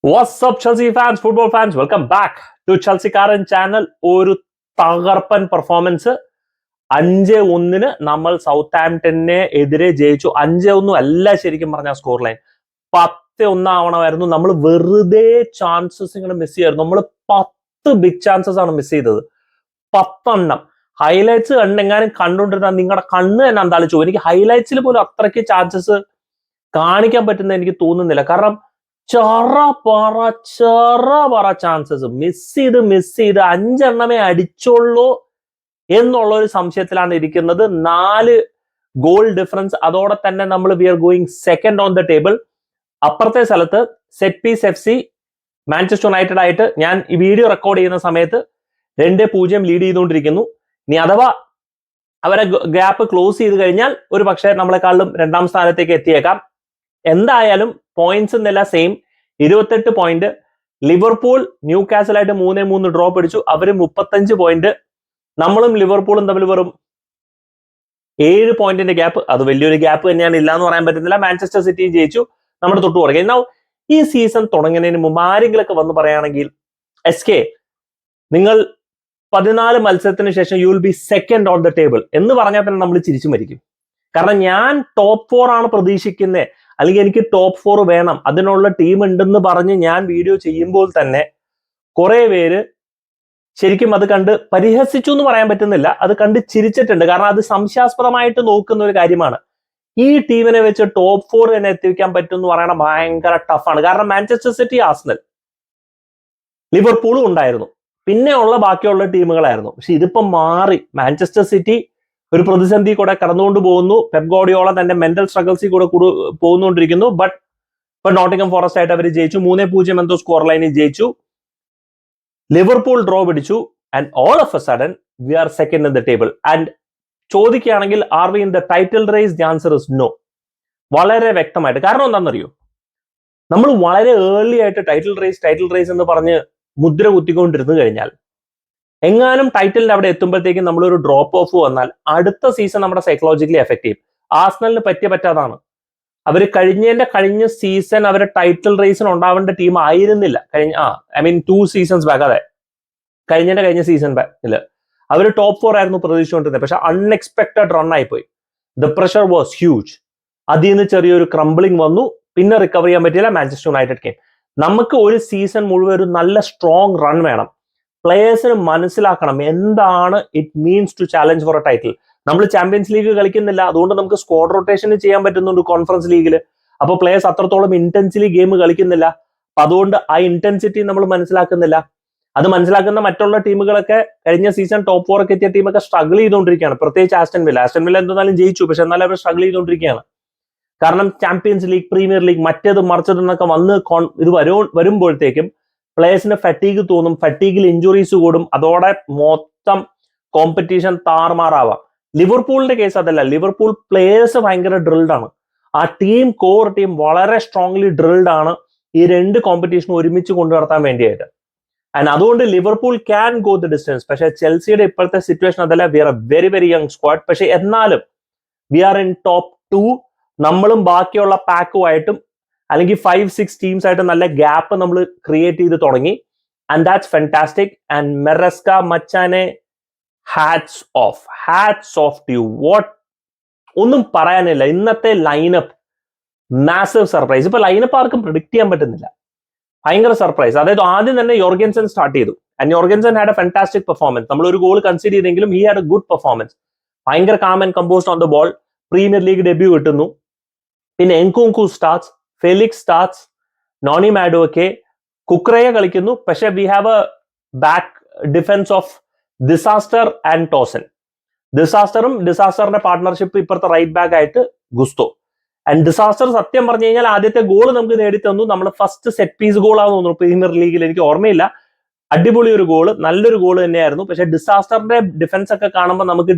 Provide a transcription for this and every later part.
What's up, Chelsea fans, football fans? Welcome back to Chelsea Karen channel. ഒരു തകർപ്പൻ performance 5-1 നമ്മൾ south ആംപ്ടനെ എതിരെ ജയിച്ചു. 5-1 അല്ല ശരിക്കും പറഞ്ഞ സ്കോർ ലൈൻ 10-1 ആവണമായിരുന്നു. നമ്മൾ വെറുതെ ചാൻസസ് ഇങ്ങനെ മിസ് ചെയ്യായിരുന്നു. നമ്മൾ 10 ബിഗ് ചാൻസസ് ആണ് മിസ് ചെയ്തത്. 10 ഹൈലൈറ്റ്സ് കണ്ടെങ്ങാനും കണ്ടുകൊണ്ടിരുന്ന നിങ്ങളുടെ കണ്ണ് തന്നെ അന്താളിച്ചു. എനിക്ക് ഹൈലൈറ്റ്സിൽ പോലും അത്രയ്ക്ക് ചാൻസസ് കാണിക്കാൻ പറ്റുന്ന എനിക്ക് തോന്നുന്നില്ല. കാരണം ചെറ പറ ചാൻസസ് മിസ് ചെയ്ത് 5 അടിച്ചുള്ളൂ എന്നുള്ള ഒരു സംശയത്തിലാണ് ഇരിക്കുന്നത്. 4 ഗോൾ ഡിഫറൻസ്. അതോടെ തന്നെ നമ്മൾ we are going second on the table. അപ്പുറത്തെ സ്ഥലത്ത് set piece FC Manchester United ആയിട്ട് ഞാൻ ഈ വീഡിയോ റെക്കോർഡ് ചെയ്യുന്ന സമയത്ത് 2-0 ലീഡ് ചെയ്തുകൊണ്ടിരിക്കുന്നു. ഇനി അഥവാ അവരെ ഗ്യാപ്പ് ക്ലോസ് ചെയ്ത് കഴിഞ്ഞാൽ ഒരു പക്ഷേ നമ്മളെക്കാളും 2ാം സ്ഥാനത്തേക്ക് എത്തിയേക്കാം. എന്തായാലും പോയിന്റ്സ് എന്നല്ല സെയിം 28 പോയിന്റ്. ലിവർപൂൾ ന്യൂ കാസലായിട്ട് 3-3 ഡ്രോ പിടിച്ചു. അവര് 35 പോയിന്റ്. നമ്മളും ലിവർപൂളും തമ്മിൽ വെറും 7 പോയിന്റിന്റെ ഗ്യാപ്പ്. അത് വലിയൊരു ഗ്യാപ്പ് തന്നെയാണ്, ഇല്ല എന്ന് പറയാൻ പറ്റുന്നില്ല. മാഞ്ചസ്റ്റർ സിറ്റി ജയിച്ചു, നമ്മുടെ തൊട്ടു പുറകെ. എന്നാൽ ഈ സീസൺ തുടങ്ങുന്നതിന് മുമ്പ് ആരെങ്കിലൊക്കെ വന്ന് പറയുകയാണെങ്കിൽ SK നിങ്ങൾ 14 മത്സരത്തിന് ശേഷം you will be second on the table എന്ന് പറഞ്ഞാൽ തന്നെ നമ്മൾ ചിരിച്ചു മരിക്കും. കാരണം ഞാൻ ടോപ്പ് 4 ആണ് പ്രതീക്ഷിക്കുന്നത്, അല്ലെങ്കിൽ എനിക്ക് ടോപ്പ് 4 വേണം, അതിനുള്ള ടീം ഉണ്ടെന്ന് പറഞ്ഞ് ഞാൻ വീഡിയോ ചെയ്യുമ്പോൾ തന്നെ കുറെ പേര് ശരിക്കും അത് കണ്ട് പരിഹസിച്ചു എന്ന് പറയാൻ പറ്റുന്നില്ല, അത് കണ്ട് ചിരിച്ചിട്ടുണ്ട്. കാരണം അത് സംശയാസ്പദമായിട്ട് നോക്കുന്ന ഒരു കാര്യമാണ്. ഈ ടീമിനെ വെച്ച് ടോപ്പ് 4 തന്നെ എത്തിക്കാൻ പറ്റും എന്ന് പറയണ ഭയങ്കര ടഫാണ്. കാരണം മാഞ്ചസ്റ്റർ സിറ്റി, ആർസണൽ, ലിവർപൂളും ഉണ്ടായിരുന്നു, പിന്നെ ഉള്ള ബാക്കിയുള്ള ടീമുകളായിരുന്നു. പക്ഷെ ഇതിപ്പോ മാറി. മാഞ്ചസ്റ്റർ സിറ്റി ഒരു പ്രതിസന്ധി കൂടെ കടന്നുകൊണ്ട് പോകുന്നു. പെപ് ഗാർഡിയോള തന്റെ മെന്റൽ സ്ട്രഗിൾസിൽ കൂടെ പോകുന്നുകൊണ്ടിരിക്കുന്നു. ബട്ട് ഇപ്പൊ നോട്ടിംഗം ഫോറസ്റ്റ് ആയിട്ട് അവർ ജയിച്ചു. 3-0 എന്തോ സ്കോർ ലൈനിൽ ജയിച്ചു. ലിവർപൂൾ ഡ്രോ പിടിച്ചു. And all of a sudden we are second in the table. And ചോദിക്കുകയാണെങ്കിൽ are we in the title race? The answer is no. വളരെ വ്യക്തമായിട്ട്. കാരണം എന്താണെന്നറിയോ, നമ്മൾ വളരെ ഏർലി ആയിട്ട് ടൈറ്റിൽ റേസ് എന്ന് പറഞ്ഞ് മുദ്ര കുത്തിക്കൊണ്ടിരുന്നു കഴിഞ്ഞാൽ എങ്ങാനും ടൈറ്റിലിന്റെ അവിടെ എത്തുമ്പോഴത്തേക്കും നമ്മളൊരു ഡ്രോപ്പ് ഓഫ് വന്നാൽ അടുത്ത സീസൺ നമ്മുടെ സൈക്കോളജിക്കലി എഫക്ട് ചെയ്യും. ആർസണലിന് പറ്റാതാണ്. അവർ കഴിഞ്ഞ സീസൺ അവരെ ടൈറ്റിൽ റേസിന് ഉണ്ടാവേണ്ട ടീം ആയിരുന്നില്ല. 2 സീസൺസ് ബാക്ക്. അതെ, കഴിഞ്ഞ സീസൺ ബാക്കില് അവർ ടോപ്പ് 4 ആയിരുന്നു പ്രതീക്ഷിച്ചുകൊണ്ടിരുന്നത്. പക്ഷെ അൺഎക്സ്പെക്ടഡ് റൺ ആയിപ്പോയി. The pressure was huge. അതിൽ നിന്ന് ചെറിയൊരു ക്രംബിളിംഗ് വന്നു. പിന്നെ റിക്കവർ ചെയ്യാൻ പറ്റിയില്ല. Manchester United game. നമുക്ക് ഒരു സീസൺ മുഴുവൻ ഒരു നല്ല സ്ട്രോങ് റൺ വേണം. പ്ലേയേഴ്സിന് മനസ്സിലാക്കണം എന്താണ് it means to challenge for a title. നമ്മൾ ചാമ്പ്യൻസ് ലീഗ് കളിക്കുന്നില്ല, അതുകൊണ്ട് നമുക്ക് സ്ക്വാഡ് റൊട്ടേഷൻ ചെയ്യാൻ പറ്റുന്നുണ്ട് കോൺഫറൻസ് ലീഗിൽ. അപ്പോൾ പ്ലേയേഴ്സ് അത്രത്തോളം ഇന്റൻസിലി ഗെയിം കളിക്കുന്നില്ല. അപ്പൊ അതുകൊണ്ട് ആ ഇന്റൻസിറ്റി നമ്മൾ മനസ്സിലാക്കുന്നില്ല. അത് മനസ്സിലാക്കുന്ന മറ്റുള്ള ടീമുകളൊക്കെ കഴിഞ്ഞ സീസൺ ടോപ്പ് 4 ഒക്കെ എത്തിയ ടീമൊക്കെ സ്ട്രഗിൾ ചെയ്തുകൊണ്ടിരിക്കുകയാണ്. പ്രത്യേകിച്ച് ആസ്റ്റൺ വില്ല എന്തായാലും ജയിച്ചു, പക്ഷെ എന്നാലും അവർ സ്ട്രഗിൾ ചെയ്തുകൊണ്ടിരിക്കുകയാണ്. കാരണം ചാമ്പ്യൻസ് ലീഗ്, പ്രീമിയർ ലീഗ്, മറ്റേത് മറിച്ചതെന്നൊക്കെ വന്ന് ഇത് വരുമ്പോഴത്തേക്കും പ്ലേയേഴ്സിന് ഫറ്റീഗ് തോന്നും. ഫറ്റീഗിൽ ഇഞ്ചുറീസ് കൂടും. അതോടെ മൊത്തം കോമ്പറ്റീഷൻ താറുമാറാവാം. ലിവർപൂളിന്റെ കേസ് അതല്ല. ലിവർപൂൾ പ്ലേയേഴ്സ് ഭയങ്കര ഡ്രിൽഡ് ആണ്. ആ കോർ ടീം വളരെ സ്ട്രോങ്ലി ഡ്രിൽഡ് ആണ് ഈ 2 കോമ്പറ്റീഷൻ ഒരുമിച്ച് കൊണ്ടു നടത്താൻ വേണ്ടിയായിട്ട്. ആൻഡ് അതുകൊണ്ട് Liverpool can go the distance. പക്ഷെ ചെൽസിയുടെ ഇപ്പോഴത്തെ സിറ്റുവേഷൻ അതല്ല. We are a very very young squad. പക്ഷെ എന്നാലും വി ആർ ഇൻ ടോപ്പ് 2. നമ്മളും ബാക്കിയുള്ള പാക്കുമായിട്ടും അല്ലെങ്കിൽ 5-6 ടീംസ് ആയിട്ട് നല്ല ഗ്യാപ്പ് നമ്മൾ ക്രിയേറ്റ് ചെയ്ത് തുടങ്ങി. And that's fantastic. And Maresca മച്ചാനെ, hats off to you. What, ഒന്നും പറയാനില്ല. ഇന്നത്തെ ലൈനപ്പ് മാസീവ് സർപ്രൈസ്. ഇപ്പൊ ലൈനപ്പ് ആർക്കും പ്രിഡിക്ട് ചെയ്യാൻ പറ്റുന്നില്ല. ഭയങ്കര സർപ്രൈസ്. അതായത് ആദ്യം തന്നെ യോർഗൻസൺ സ്റ്റാർട്ട് ചെയ്തു. And Jorgensen had a fantastic performance. നമ്മൾ ഒരു ഗോൾ കൺസിഡർ ചെയ്തെങ്കിലും he had a good performance. ഭയങ്കര calm and composed on the ball. Premier League debut കിട്ടുന്നു. പിന്നെ Nkunku starts, Felix starts, Noni Madueke, കുക്രയ കളിക്കുന്നു. പക്ഷെ we have a back defence of disaster and Tosin. ഡിസാസ്റ്ററിന്റെ പാർട്ട്ണർഷിപ്പ് ഇപ്പുറത്തെ right back ആയിട്ട് Gusto. And disaster സത്യം പറഞ്ഞു കഴിഞ്ഞാൽ ആദ്യത്തെ ഗോൾ നമുക്ക് നേടിത്തന്നു. നമ്മൾ ഫസ്റ്റ് സെറ്റ് പീസ് ഗോളാന്ന് തോന്നുന്നു പ്രീമിയർ ലീഗിൽ, എനിക്ക് ഓർമ്മയില്ല. അടിപൊളി ഒരു ഗോള്, നല്ലൊരു ഗോള് തന്നെയായിരുന്നു. പക്ഷെ ഡിസാസ്റ്ററിന്റെ ഡിഫൻസ് ഒക്കെ കാണുമ്പോൾ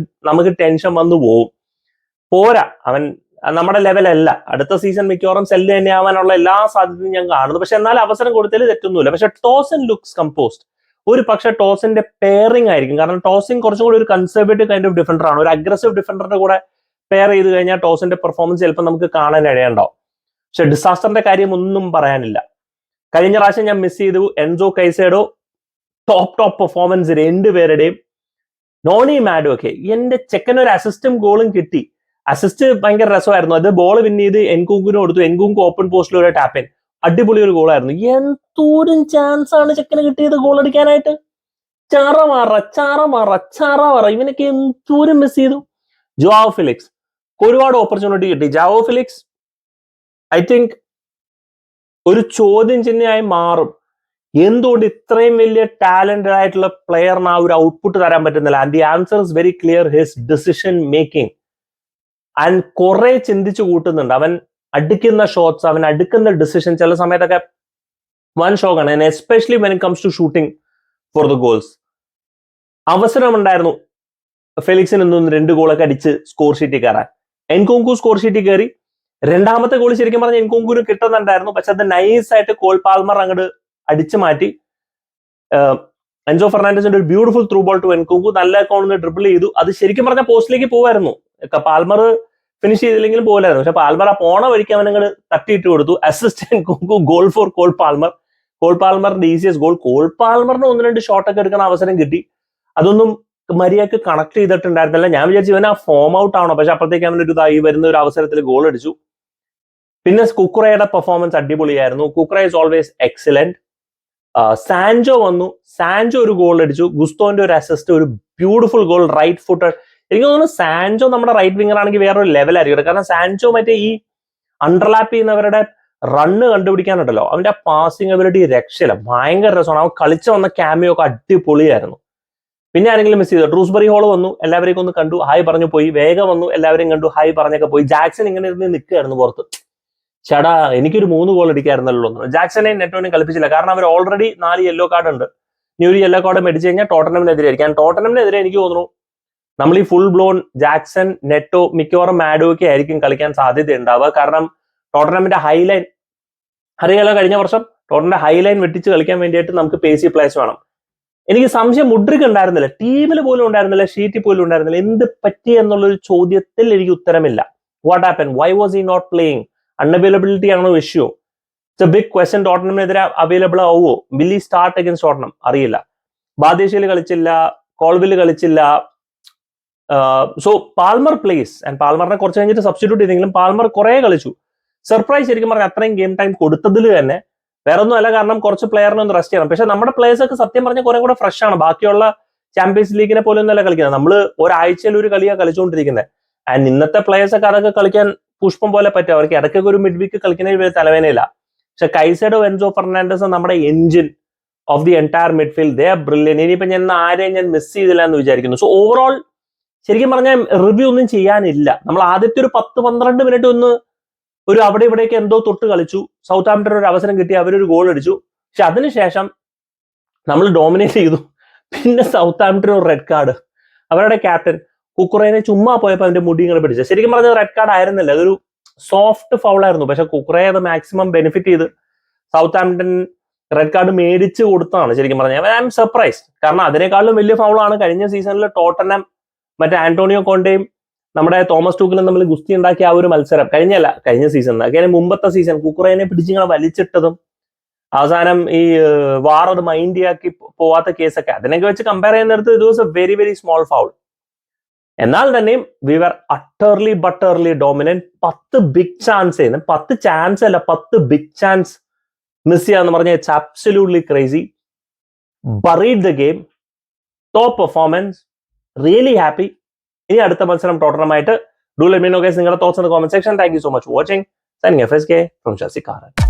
നമുക്ക് ടെൻഷൻ വന്നു പോകും. പോരാ, അവൻ നമ്മുടെ ലെവലല്ല. അടുത്ത സീസൺ മിക്കവാറും സെല്ല് തന്നെ ആവാനുള്ള എല്ലാ സാധ്യതയും ഞാൻ കാണുന്നു. പക്ഷെ എന്നാൽ അവസരം കൊടുത്തതിൽ തെറ്റൊന്നുമില്ല. പക്ഷെ ടോസൻ ലുക്സ് കമ്പോസ്ഡ്. ഒരു പക്ഷെ ടോസിന്റെ പെയറിംഗ് ആയിരിക്കും. കാരണം ടോസിൻ കുറച്ചും കൂടി ഒരു കൺസർവേറ്റീവ് കൈൻഡ് ഓഫ് ഡിഫൻഡർ ആണ്. ഒരു അഗ്രസീവ് ഡിഫൻഡറിന്റെ കൂടെ പെയർ ചെയ്ത് കഴിഞ്ഞാൽ ടോസിന്റെ പെർഫോമൻസ് ചിലപ്പോൾ നമുക്ക് കാണാൻ ഇടയുണ്ടാവും. പക്ഷെ ഡിസാസ്റ്ററിന്റെ കാര്യം ഒന്നും പറയാനില്ല. കഴിഞ്ഞ പ്രാവശ്യം ഞാൻ മിസ് ചെയ്തു എൻസോ കൈസേഡോ, ടോപ്പ് പെർഫോമൻസ് രണ്ടുപേരുടെയും. നോണി മാഡുവൊക്കെ എന്റെ ചെക്കൻ ഒരു അസിസ്റ്റും ഗോളും കിട്ടി. അസിസ്റ്റ് ഭയങ്കര രസമായിരുന്നു. അത് ബോൾ വിൻ ചെയ്ത് എൻകുങ്കിന് കൊടുത്തു. എൻകുങ്ക് ഓപ്പൺ പോസ്റ്റിൽ ഒരു ടാപ്പിൻ, അടിപൊളി ഒരു ഗോളായിരുന്നു. എന്തോരം ചാൻസ് ആണ് ചെക്കന് കിട്ടിയത് ഗോൾ അടിക്കാനായിട്ട്. ചറ ഇവനൊക്കെ എന്തോരം മിസ് ചെയ്തു. ജോആവോ ഫെലിക്സ് ഒരുപാട് ഓപ്പർച്യൂണിറ്റി കിട്ടി. ജോആവോ ഫെലിക്സ് ഐ തിങ്ക് ഒരു ചോദ്യം ചിഹ്നമായി മാറും. എന്തുകൊണ്ട് ഇത്രയും വലിയ ടാലന്റഡ് ആയിട്ടുള്ള പ്ലെയറിന് ആ ഒരു ഔട്ട്പുട്ട് തരാൻ പറ്റുന്നില്ല? And the answer is very clear, his decision making. And കുറെ ചിന്തിച്ചു കൂട്ടുന്നുണ്ട്. അവൻ അടുക്കുന്ന ഷോട്ട്സ്, അവൻ അടുക്കുന്ന ഡിസിഷൻ ചില സമയത്തൊക്കെ വൺ ഷോക്കാണ്. And especially when it comes to shooting for the goals. അവസരമുണ്ടായിരുന്നു ഫെലിക്സിന് 2 ഗോളൊക്കെ അടിച്ച് സ്കോർ ഷീറ്റിൽ കയറാൻ. എൻകുങ്കു സ്കോർ ഷീറ്റിൽ കയറി. രണ്ടാമത്തെ ഗോൾ ശരിക്കും പറഞ്ഞാൽ എൻകുങ്കുന് കിട്ടുന്നുണ്ടായിരുന്നു, പക്ഷെ അത് നൈസായിട്ട് കോൾ പാൽമർ അങ്ങോട്ട് അടിച്ചു മാറ്റി. എൻസോ ഫെർണാണ്ടസിന്റെ ഒരു beautiful through ball to Nkunku, നല്ല അക്കൗണ്ടിൽ ഡ്രിബിൾ ചെയ്തു. അത് ശരിക്കും പറഞ്ഞാൽ പോസ്റ്റിലേക്ക് പോവായിരുന്നു. പാൽമർ ഫിനിഷ് ചെയ്തില്ലെങ്കിലും പോലായിരുന്നു. പക്ഷെ പാൽമർ ആ പോണ വഴിക്ക് അവനങ്ങൾ തട്ടിയിട്ട് കൊടുത്തു. Assist Nkunku, goal for Cole Palmer. Cole പാൽമറിന്റെ ഈസിയസ്റ്റ് ഗോൾ. കോൾ പാൽമറിന് 1-2 ഷോട്ടൊക്കെ എടുക്കുന്ന അവസരം കിട്ടി. അതൊന്നും മര്യാദക്ക് കണക്ട് ചെയ്തിട്ടുണ്ടായിരുന്നില്ല. ഞാൻ വിചാരിച്ചു ഇവൻ ആ ഫോം ഔട്ട് ആണോ, പക്ഷെ അപ്പോഴത്തേക്ക് അവനൊരു ഇതായി വരുന്ന ഒരു അവസരത്തിൽ ഗോൾ അടിച്ചു. പിന്നെ കുക്കുറയുടെ പെർഫോമൻസ് അടിപൊളിയായിരുന്നു. കുക്കുറ ഇസ് ഓൾവേസ് എക്സലന്റ്. സാൻജോ വന്നു. സാൻജോ ഒരു ഗോൾ അടിച്ചു. ഗുസ്തോന്റെ ഒരു അസിസ്റ്റ്, ഒരു ബ്യൂട്ടിഫുൾ ഗോൾ, റൈറ്റ് ഫുട്ടഡ്. എനിക്ക് തോന്നുന്നു സാൻജോ നമ്മുടെ റൈറ്റ് വിംഗർ ആണെങ്കിൽ വേറൊരു ലെവലായിരിക്കും. കാരണം സാൻജോ മറ്റേ ഈ അണ്ടർലാപ്പ് ചെയ്യുന്നവരുടെ റണ്ണ് കണ്ടുപിടിക്കാനുണ്ടല്ലോ, അവന്റെ ആ പാസിംഗ് എബിലിറ്റി രക്ഷയില്ല, ഭയങ്കര രസമാണ്. അവൻ കളിച്ചു വന്ന ക്യാമിയോ ഒക്കെ അടിപൊളിയായിരുന്നു. പിന്നെ ആരെങ്കിലും മിസ് ചെയ്തു? ഡ്രൂസ്ബറി ഹോൾ വന്നു, എല്ലാവരെയും ഒന്ന് കണ്ടു, ഹായ് പറഞ്ഞു പോയി. വേഗം വന്നു, എല്ലാവരെയും കണ്ടു, ഹായ് പറഞ്ഞൊക്കെ പോയി. ജാക്സൺ ഇങ്ങനെ ഇരുന്ന് നിൽക്കുകയായിരുന്നു പുറത്ത്. ചേടാ എനിക്കൊരു 3 ഗോൾ അടിക്കായിരുന്നല്ലോ. ജാക്സനെയും നെറ്റോനെയും കളിപ്പിച്ചില്ല, കാരണം അവർ ഓൾറെഡി 4 യെല്ലോ കാർഡ് ഉണ്ട്. ഇനി ഒരു യെല്ലോ കാർഡ് മേടിച്ചു കഴിഞ്ഞാൽ ടോട്ടനമിനെതിരെ ആയിരിക്കും. ടോട്ടനമിനെതിരെ എനിക്ക് തോന്നുന്നു നമ്മൾ ഈ ഫുൾ ബ്ലോൺ ജാക്സൺ, നെറ്റോ, മിക്കവാറും മാഡോയൊക്കെ ആയിരിക്കും കളിക്കാൻ സാധ്യത ഉണ്ടാവുക. കാരണം ടോട്ടനമിന്റെ ഹൈലൈൻ അറിയാലോ, കഴിഞ്ഞ വർഷം ടോട്ടന്റെ ഹൈലൈൻ വെട്ടിച്ച് കളിക്കാൻ വേണ്ടിയിട്ട് നമുക്ക് പേസി പ്ലേയേഴ്സ് വേണം. എനിക്ക് സംശയം മുഡ്രിക് ഉണ്ടായിരുന്നില്ല, ടീമിൽ പോലും ഉണ്ടായിരുന്നില്ല, ഷീറ്റിൽ പോലും ഉണ്ടായിരുന്നില്ല. എന്ത് പറ്റി എന്നുള്ളൊരു ചോദ്യത്തിൽ എനിക്ക് ഉത്തരമില്ല. What happen? Why was he not playing? Unavailability ആണോ issue? It's a big question. ടോട്ടനമിനെതിരെ അവൈലബിൾ ആവുമോ? Will he start against Tottenham? അറിയില്ല. ബാദേശിയിൽ കളിച്ചില്ല, കോൾവില് കളിച്ചില്ല. സോ പാൽമർ പ്ലേസ്, ആൻഡ് പാൽമറിനെ കുറച്ച് കഴിഞ്ഞിട്ട് സബ്സ്റ്റിറ്റ്യൂട്ട് ചെയ്തെങ്കിലും പാൽമർ കുറെ കളിച്ചു. സർപ്രൈസ് ശരിക്കും പറഞ്ഞാൽ അത്രയും ഗെയിം ടൈം കൊടുത്തതിൽ തന്നെ. വേറെ ഒന്നും അല്ല, കാരണം കുറച്ച് പ്ലെയറിനെ ഒന്ന് റെസ്റ്റ് ചെയ്യണം. പക്ഷെ നമ്മുടെ പ്ലേയേഴ്സ് ഒക്കെ സത്യം പറഞ്ഞാൽ കുറെ കൂടെ ഫ്രഷ് ആണ്. ബാക്കിയുള്ള ചാമ്പ്യൻസ് ലീഗിനെ പോലെ ഒന്നല്ല കളിക്കുന്നത്. നമ്മൾ ഒരാഴ്ചയിൽ ഒരു കളിയാണ് കളിച്ചുകൊണ്ടിരിക്കുന്നത്. ആൻഡ് ഇന്നത്തെ പ്ലേയേഴ്സ് ഒക്കെ അതൊക്കെ കളിക്കാൻ പുഷ്പം പോലെ പറ്റും. അവർക്ക് ഇടയ്ക്കൊക്കെ ഒരു മിഡ് വീക്ക് കളിക്കുന്നതിൽ വലിയ തലവേനയില്ല. പക്ഷെ കൈസഡോ, എൻസോ ഫെർണാണ്ടസ് നമ്മുടെ engine off the entire midfield, they are brilliant. ഇനിയിപ്പോ ഞാൻ ആരെയും ഞാൻ മിസ് ചെയ്തില്ല എന്ന് വിചാരിക്കുന്നു. സോ ഓവറോൾ ശരിക്കും പറഞ്ഞാൽ റിവ്യൂ ഒന്നും ചെയ്യാനില്ല. നമ്മൾ ആദ്യത്തെ ഒരു 10-12 മിനിറ്റ് ഒന്ന് ഒരു അവിടെ ഇവിടേക്ക് എന്തോ തൊട്ട് കളിച്ചു. സൗത്ത് ആംപ്ടൺ ഒരു അവസരം കിട്ടി, അവരൊരു ഗോൾ അടിച്ചു. പക്ഷെ അതിനുശേഷം നമ്മൾ ഡോമിനേറ്റ് ചെയ്തു. പിന്നെ സൗത്ത് ആംപ്ടൺ ഒരു റെഡ് കാർഡ്. അവരുടെ ക്യാപ്റ്റൻ കുക്കുറേനെ ചുമ്മാ പോയപ്പോൾ അവന്റെ മുടി ഇങ്ങനെ പിടിച്ചത്. ശരിക്കും പറഞ്ഞത് റെഡ് കാർഡ് ആയിരുന്നില്ല, അതൊരു സോഫ്റ്റ് ഫൗൾ ആയിരുന്നു. പക്ഷെ കുക്കുറേ അത് മാക്സിമം ബെനിഫിറ്റ് ചെയ്ത് സൗത്ത് ആംപ്ടൺ റെഡ് കാർഡ് മേടിച്ച് കൊടുത്തതാണ്. ശരിക്കും പറഞ്ഞാൽ ഐ എം സർപ്രൈസ്ഡ്. കാരണം അതിനേക്കാളും വലിയ ഫൗളാണ് കഴിഞ്ഞ സീസണിൽ ടോട്ടനം മറ്റേ ആന്റോണിയോ കോണ്ടയും നമ്മുടെ തോമസ് ടൂക്കലും തമ്മിൽ ഗുസ്തി ഉണ്ടാക്കിയ ആ ഒരു മത്സരം, കഴിഞ്ഞ സീസൺ അതിന് മുമ്പത്തെ സീസൺ കുക്കുറേനെ പിടിച്ചിങ്ങനെ വലിച്ചിട്ടതും അവസാനം ഈ വാർ അത് മൈൻഡിയാക്കി പോവാത്ത കേസൊക്കെ, അതിനൊക്കെ വെച്ച് കമ്പയർ ചെയ്യുന്നിടത്ത് it was a very very small foul. എന്നാൽ തന്നെയും we were utterly dominant. 10 big chance ചെയ്യുന്നു, 10 ചാൻസ് അല്ല 10 ബിഗ് ചാൻസ് മിസ് ചെയ്യാന്ന് പറഞ്ഞാൽ it's absolutely crazy. Buried the game, top performance, really happy. ഇനി അടുത്ത മത്സരം ടോട്ടനമായിട്ട്. Do let me know guys നിങ്ങളുടെ thoughts in the comment section. Thank you so much for watching. Signing off SK from ഷാസിക്കാരൻ.